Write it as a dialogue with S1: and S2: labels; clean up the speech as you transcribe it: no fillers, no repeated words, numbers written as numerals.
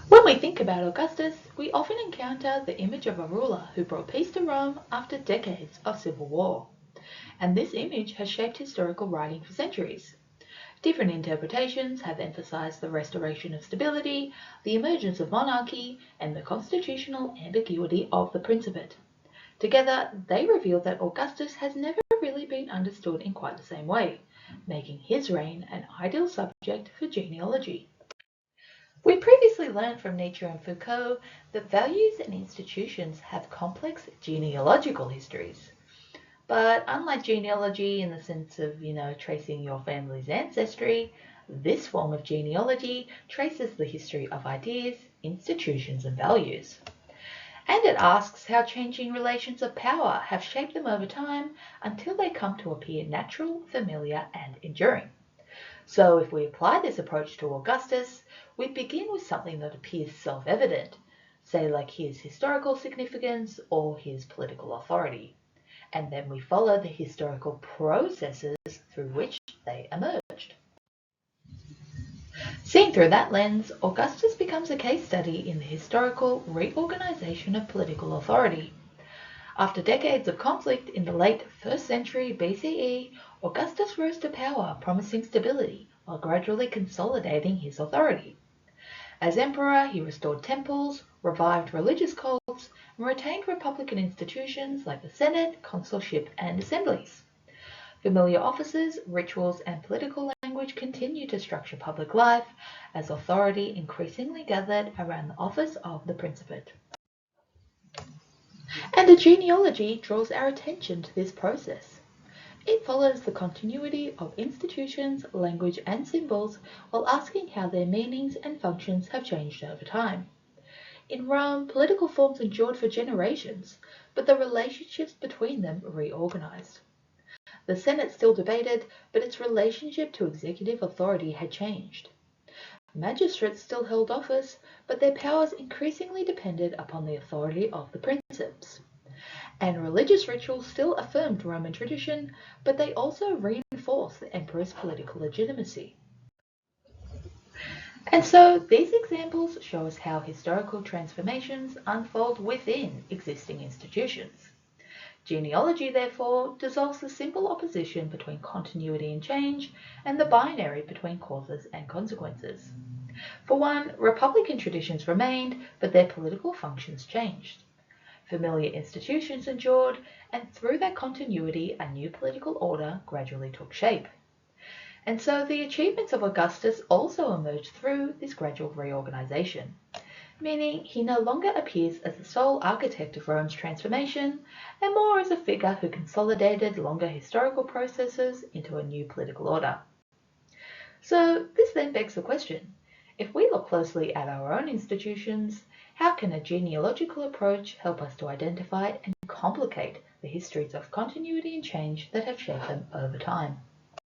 S1: When we think about Augustus, we often encounter the image of a ruler who brought peace to Rome after decades of civil war. And this image has shaped historical writing for centuries. Different interpretations have emphasized the restoration of stability, the emergence of monarchy, and the constitutional ambiguity of the Principate. Together, they reveal that Augustus has never really been understood in quite the same way, making his reign an ideal subject for genealogy. We previously learned from Nietzsche and Foucault that values and institutions have complex genealogical histories. But unlike genealogy in the sense of, tracing your family's ancestry, this form of genealogy traces the history of ideas, institutions, and values. And it asks how changing relations of power have shaped them over time until they come to appear natural, familiar, and enduring. So if we apply this approach to Augustus, we begin with something that appears self-evident, say like his historical significance or his political authority. And then we follow the historical processes through which they emerged. Seen through that lens, Augustus becomes a case study in the historical reorganization of political authority. After decades of conflict in the late 1st century BCE, Augustus rose to power, promising stability while gradually consolidating his authority. As emperor, he restored temples, revived religious cults, and retained republican institutions like the Senate, consulship, and assemblies. Familiar offices, rituals, and political language continued to structure public life as authority increasingly gathered around the office of the Principate. And the genealogy draws our attention to this process. It follows the continuity of institutions, language, and symbols while asking how their meanings and functions have changed over time. In Rome, political forms endured for generations, but the relationships between them reorganized. The Senate still debated, but its relationship to executive authority had changed. Magistrates still held office, but their powers increasingly depended upon the authority of the princeps. And religious rituals still affirmed Roman tradition, but they also reinforced the emperor's political legitimacy. And so these examples show us how historical transformations unfold within existing institutions. Genealogy, therefore, dissolves the simple opposition between continuity and change and the binary between causes and consequences. For one, republican traditions remained, but their political functions changed. Familiar institutions endured, and through that continuity, a new political order gradually took shape. And so the achievements of Augustus also emerged through this gradual reorganization, meaning he no longer appears as the sole architect of Rome's transformation, and more as a figure who consolidated longer historical processes into a new political order. So this then begs the question, if we look closely at our own institutions, how can a genealogical approach help us to identify and complicate the histories of continuity and change that have shaped them over time?